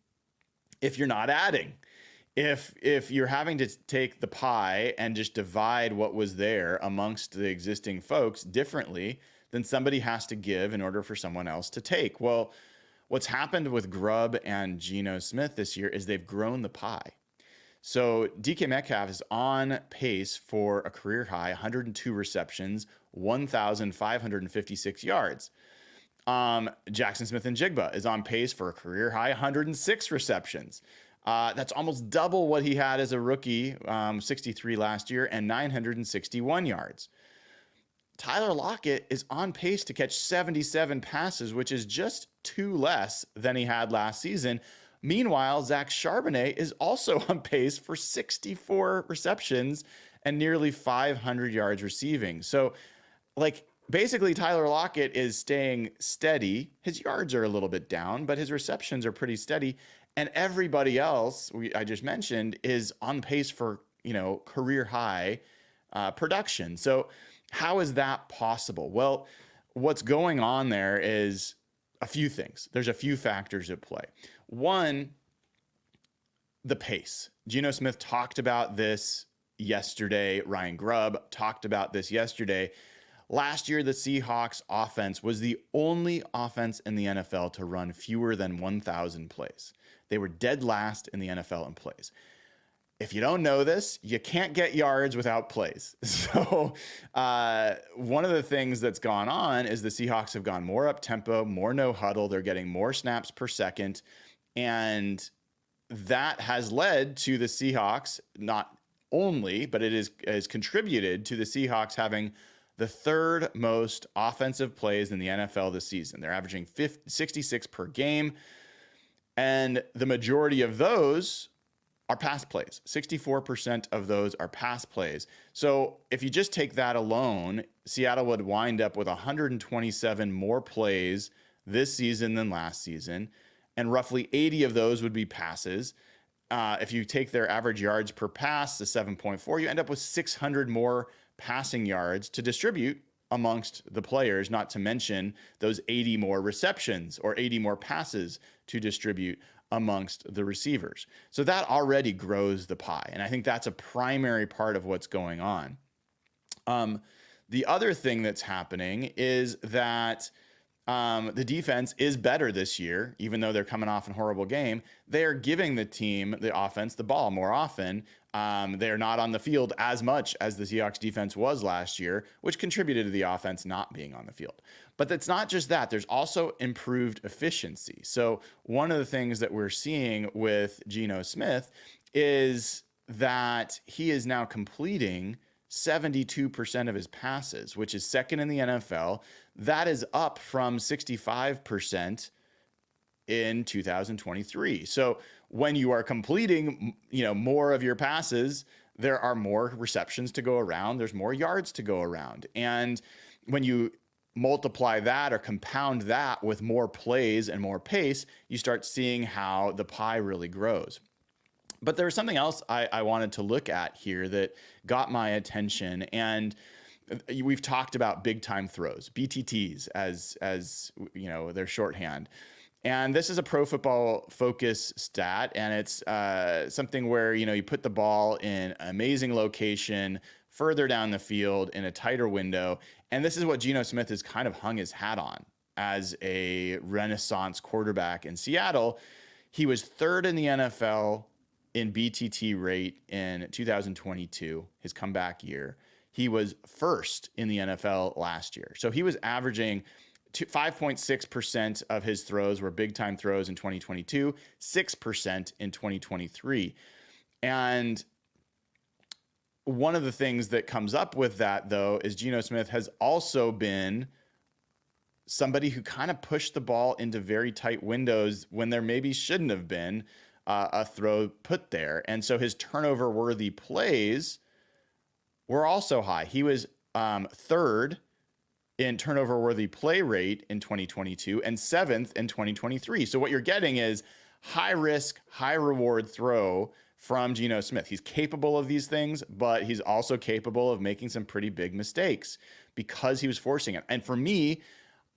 if you're not adding. If you're having to take the pie and just divide what was there amongst the existing folks differently, then somebody has to give in order for someone else to take. Well, what's happened with Grubb and Geno Smith this year is they've grown the pie. So DK Metcalf is on pace for a career high, 102 receptions, 1,556 yards. Jackson Smith and Jigba is on pace for a career high, 106 receptions. That's almost double what he had as a rookie, 63 last year, and 961 yards. Tyler Lockett is on pace to catch 77 passes, which is just 2 less than he had last season. Meanwhile, Zach Charbonnet is also on pace for 64 receptions and nearly 500 yards receiving. So, basically, Tyler Lockett is staying steady. His yards are a little bit down, but his receptions are pretty steady. And everybody else I just mentioned is on pace for, career high production. So how is that possible? Well, what's going on there is a few things. There's a few factors at play. One, the pace. Geno Smith talked about this yesterday. Ryan Grubb talked about this yesterday. Last year, the Seahawks offense was the only offense in the NFL to run fewer than 1,000 plays. They were dead last in the NFL in plays. If you don't know this, you can't get yards without plays. So one of the things that's gone on is the Seahawks have gone more up tempo, more no huddle. They're getting more snaps per second. And that has led to the Seahawks, not only, but it has contributed to the Seahawks having the 3rd most offensive plays in the NFL this season. They're averaging 66 per game. And the majority of those are pass plays. 64% of those are pass plays. So if you just take that alone, Seattle would wind up with 127 more plays this season than last season. And roughly 80 of those would be passes. If you take their average yards per pass to 7.4, you end up with 600 more passing yards to distribute amongst the players, not to mention those 80 more receptions or 80 more passes to distribute amongst the receivers. So that already grows the pie. And I think that's a primary part of what's going on. The other thing that's happening is that the defense is better this year, even though they're coming off a horrible game. They are giving the team, the offense, the ball more often. They're not on the field as much as the Seahawks defense was last year, which contributed to the offense not being on the field. But it's not just that. There's also improved efficiency. So one of the things that we're seeing with Geno Smith is that he is now completing 72% of his passes, which is second in the NFL. That is up from 65% in 2023. So when you are completing, more of your passes, there are more receptions to go around. There's more yards to go around. And when you multiply that or compound that with more plays and more pace, you start seeing how the pie really grows. But there was something else I wanted to look at here that got my attention. And we've talked about big time throws, BTTs, as their shorthand. And this is a Pro Football Focus stat, and it's something where you put the ball in an amazing location, further down the field in a tighter window, and this is what Geno Smith has kind of hung his hat on as a renaissance quarterback in Seattle. He was third in the NFL in BTT rate in 2022, his comeback year. He was first in the NFL last year, so he was averaging 5.6% of his throws were big time throws in 2022, 6% in 2023. And one of the things that comes up with that, though, is Geno Smith has also been somebody who kind of pushed the ball into very tight windows when there maybe shouldn't have been a throw put there. And so his turnover worthy plays were also high. He was third in turnover worthy play rate in 2022 and seventh in 2023. So what you're getting is high risk, high reward throw from Geno Smith. He's capable of these things, but he's also capable of making some pretty big mistakes because he was forcing it. And for me,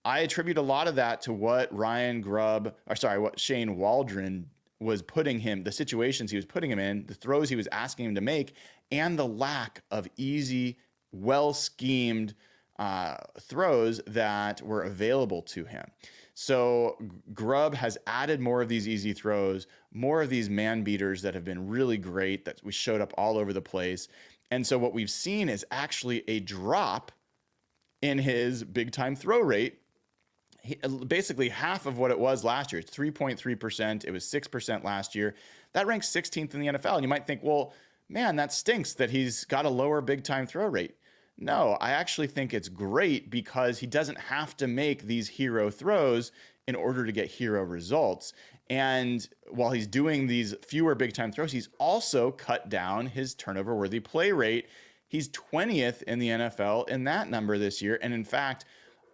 I attribute a lot of that to what what Shane Waldron was putting him, the situations he was putting him in, the throws he was asking him to make, and the lack of easy, well-schemed throws that were available to him. So Grubb has added more of these easy throws, more of these man beaters that have been really great, that we showed up all over the place. And so what we've seen is actually a drop in his big time throw rate. Basically half of what it was last year. It's 3.3%. It was 6% last year. That ranks 16th in the NFL. And you might think, well, man, that stinks that he's got a lower big time throw rate. No, I actually think it's great because he doesn't have to make these hero throws in order to get hero results. And while he's doing these fewer big time throws, he's also cut down his turnover worthy play rate. He's 20th in the NFL in that number this year. And in fact,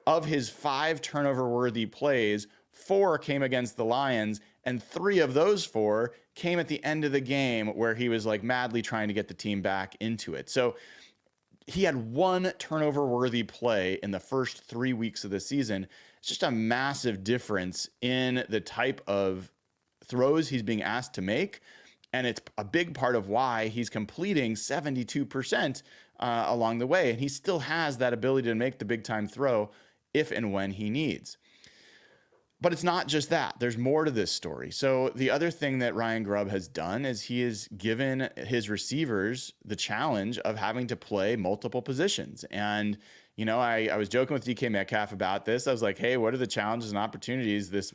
of his 5 turnover worthy plays, 4 came against the Lions, and 3 of those 4 came at the end of the game where he was like madly trying to get the team back into it. So he had 1 turnover worthy play in the first 3 weeks of the season. It's just a massive difference in the type of throws he's being asked to make. And it's a big part of why he's completing 72% along the way. And he still has that ability to make the big time throw if and when he needs. But it's not just that. There's more to this story. So the other thing that Ryan Grubb has done is he has given his receivers the challenge of having to play multiple positions. And, I was joking with DK Metcalf about this. I was like, hey, what are the challenges and opportunities this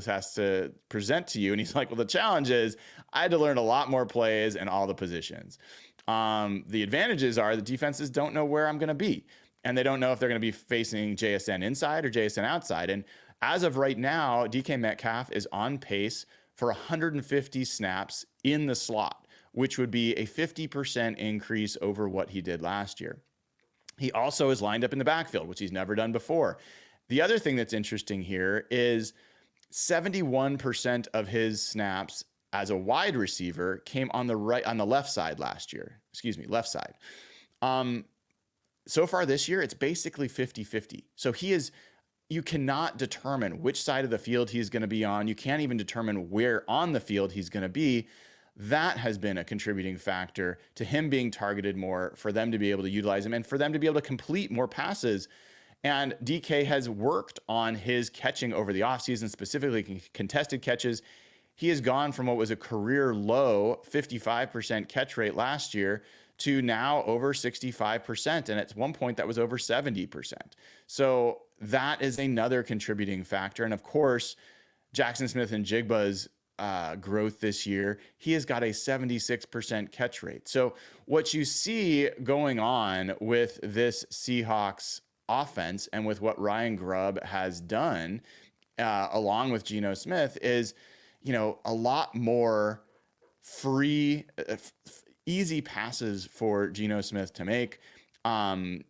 has to present to you? And he's like, well, the challenge is I had to learn a lot more plays in all the positions. The advantages are the defenses don't know where I'm going to be. And they don't know if they're going to be facing JSN inside or JSN outside. And as of right now, DK Metcalf is on pace for 150 snaps in the slot, which would be a 50% increase over what he did last year. He also is lined up in the backfield, which he's never done before. The other thing that's interesting here is 71% of his snaps as a wide receiver came on the left side last year. Left side. So far this year, it's basically 50-50. So you cannot determine which side of the field he's going to be on. You can't even determine where on the field he's going to be. That has been a contributing factor to him being targeted more, for them to be able to utilize him and for them to be able to complete more passes. And DK has worked on his catching over the offseason, specifically contested catches. he has gone from what was a career low 55% catch rate last year to now over 65%. And at one point that was over 70%. So that is another contributing factor. And of course, Jackson Smith and Jigba's growth this year, he has got a 76% catch rate. So what you see going on with this Seahawks offense and with what Ryan Grubb has done, along with Geno Smith, is, a lot more free, easy passes for Geno Smith to make.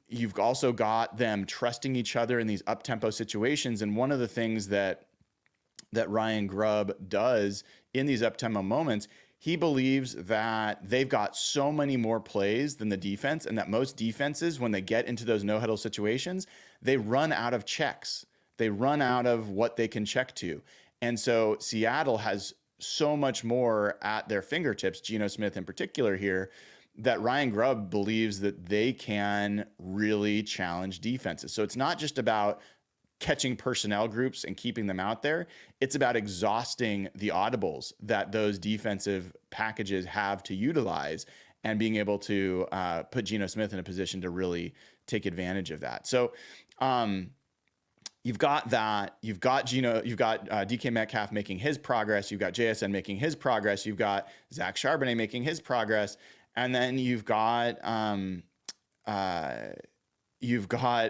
You've also got them trusting each other in these up-tempo situations. And one of the things that Ryan Grubb does in these up-tempo moments, he believes that they've got so many more plays than the defense, and that most defenses, when they get into those no-huddle situations, they run out of checks. They run out of what they can check to. And so Seattle has so much more at their fingertips, Geno Smith in particular here, that Ryan Grubb believes that they can really challenge defenses. So it's not just about catching personnel groups and keeping them out there. It's about exhausting the audibles that those defensive packages have to utilize and being able to put Geno Smith in a position to really take advantage of that. So you've got that. You've got DK Metcalf making his progress. You've got JSN making his progress. You've got Zach Charbonnet making his progress. And then you've got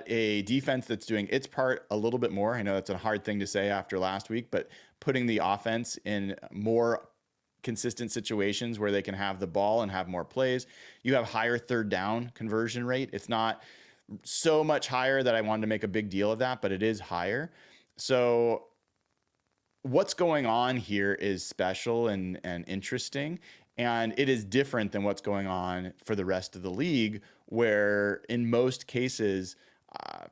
a defense that's doing its part a little bit more. I know that's a hard thing to say after last week, but putting the offense in more consistent situations where they can have the ball and have more plays. You have higher third down conversion rate. It's not so much higher that I wanted to make a big deal of that, but it is higher. So what's going on here is special and interesting. And it is different than what's going on for the rest of the league, where in most cases,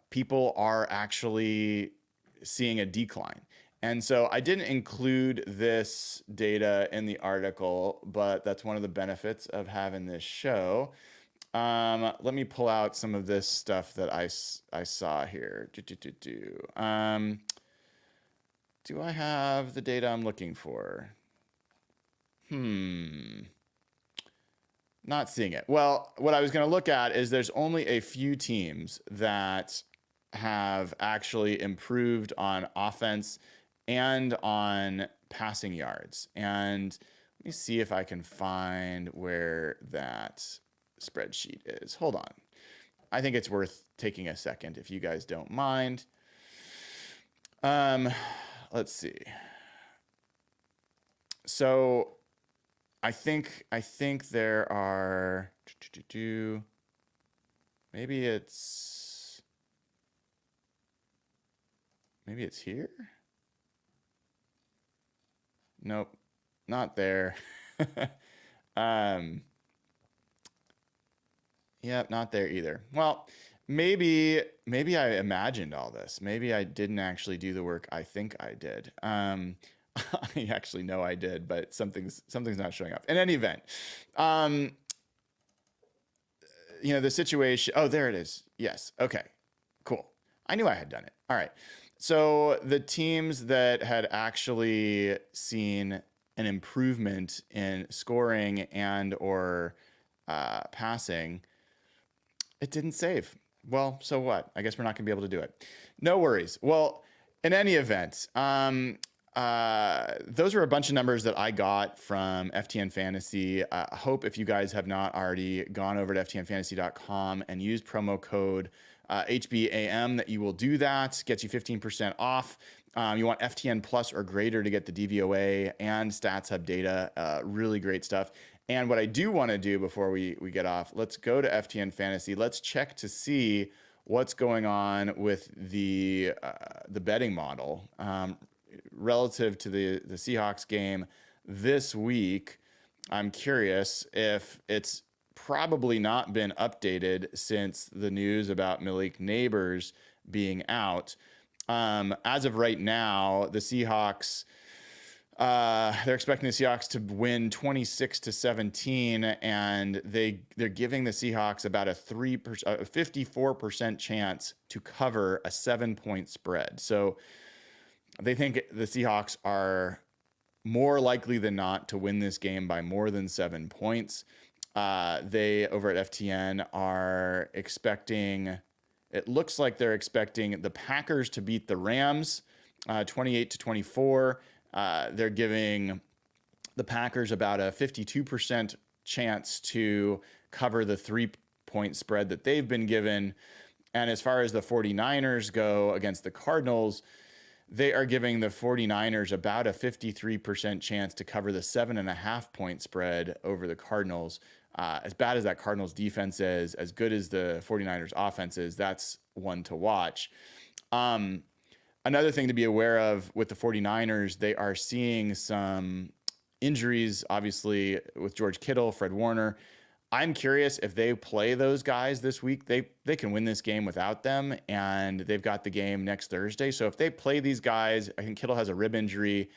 people are actually seeing a decline. And so I didn't include this data in the article, but that's one of the benefits of having this show. Let me pull out some of this stuff that I saw here. Do I have the data I'm looking for? Not seeing it. Well, what I was going to look at is there's only a few teams that have actually improved on offense and on passing yards. And let me see if I can find where that spreadsheet is. Hold on. I think it's worth taking a second if you guys don't mind. Let's see. So I think there are, maybe it's here. Nope, not there. Yep, not there either. Well, maybe I imagined all this. Maybe I didn't actually do the work I think I did. I actually know I did, but something's not showing up. In any event, the situation. Oh, there it is. Yes. Okay. Cool. I knew I had done it. All right. So the teams that had actually seen an improvement in scoring and or passing, it didn't save. Well, so what? I guess we're not going to be able to do it. No worries. Well, in any event, those are a bunch of numbers that I got from FTN Fantasy. I hope if you guys have not already gone over to ftnfantasy.com and used promo code HBAM that you will do that. Gets you 15% off. You want FTN Plus or greater to get the DVOA and Stats Hub data. Really great stuff. And what I do want to do before we get off, let's go to FTN Fantasy. Let's check to see what's going on with the betting model relative to the Seahawks game this week. I'm curious if it's probably not been updated since the news about Malik Neighbors being out. As of right now, the Seahawks, they're expecting the Seahawks to win 26-17, and they're giving the Seahawks about a 54% chance to cover a 7-point spread. So they think the Seahawks are more likely than not to win this game by more than 7 points. They over at FTN are expecting, it looks like they're expecting the Packers to beat the Rams 28-24. They're giving the Packers about a 52% chance to cover the 3-point spread that they've been given. And as far as the 49ers go against the Cardinals, they are giving the 49ers about a 53% chance to cover the 7.5-point spread over the Cardinals. As bad as that Cardinals defense is, as good as the 49ers offense is, that's one to watch. Another thing to be aware of with the 49ers, they are seeing some injuries, obviously, with George Kittle, Fred Warner. I'm curious if they play those guys this week, they can win this game without them, and they've got the game next Thursday. So if they play these guys, I think Kittle has a rib injury,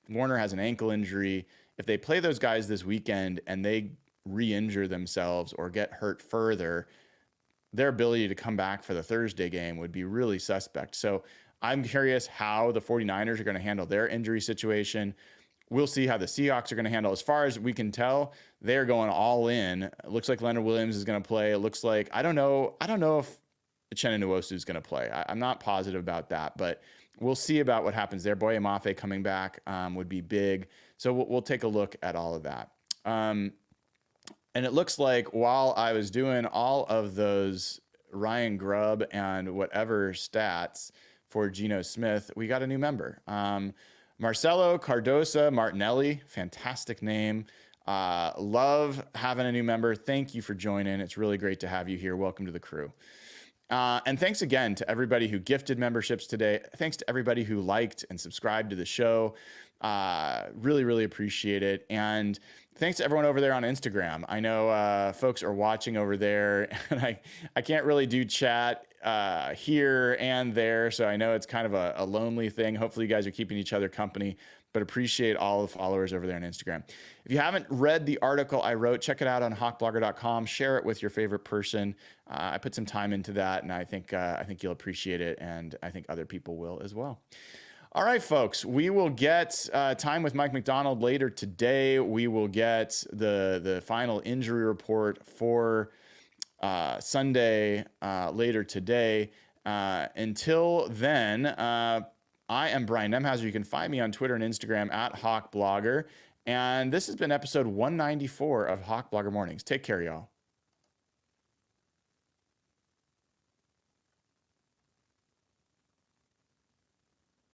Warner has an ankle injury. If they play those guys this weekend and they re-injure themselves or get hurt further, their ability to come back for the Thursday game would be really suspect. So I'm curious how the 49ers are going to handle their injury situation. We'll see how the Seahawks are going to handle. As far as we can tell, they're going all in. It looks like Leonard Williams is going to play. It looks like, I don't know if Uchenna Nwosu is going to play. I'm not positive about that, but we'll see about what happens there. Boye Mafe coming back would be big. So we'll take a look at all of that. And it looks like while I was doing all of those Ryan Grubb and whatever stats for Geno Smith, we got a new member. Marcelo Cardosa Martinelli, fantastic name. Love having a new member. Thank you for joining. It's really great to have you here. Welcome to the crew. And thanks again to everybody who gifted memberships today. Thanks to everybody who liked and subscribed to the show. Really, really appreciate it. And thanks to everyone over there on Instagram. I know folks are watching over there, and I can't really do chat here and there, so I know it's kind of a lonely thing. Hopefully you guys are keeping each other company, but appreciate all the followers over there on Instagram. If you haven't read the article I wrote, check it out on hawkblogger.com. Share it with your favorite person. I put some time into that, and I think you'll appreciate it, and I think other people will as well. All right, folks, we will get time with Mike McDonald later today. We will get the final injury report for Sunday later today. Until then, I am Brian Nemhauser. You can find me on Twitter and Instagram at HawkBlogger. And this has been episode 194 of Hawk Blogger Mornings. Take care, y'all.